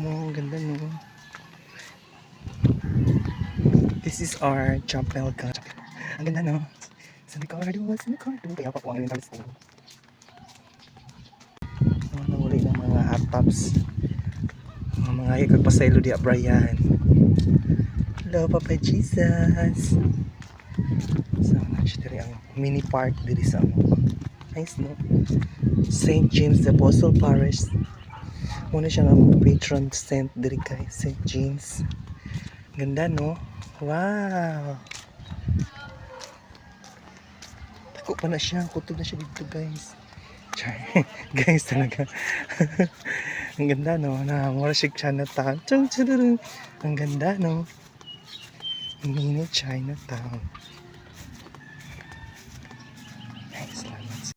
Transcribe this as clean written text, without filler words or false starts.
mo, ang ganda no. This is our chapel. Ang ganda no. Sa Ricardo, kaya pa po ang elementary school. Nahuli ng mga hot tops. Mga ikagpasaylo di Brian. Hello, Papa Jesus. So, actually, ang mini park dito sa nice no. St. James the Apostle Parish. Muna siya ang patron saint diri kay St. James. Ganda no. Wow. Tako pa na siya. Kutob na siya dito guys. Guys talaga. Ang ganda no. Mura siya Chinatown. Chung chururung. Ang ganda no. Mini Chinatown.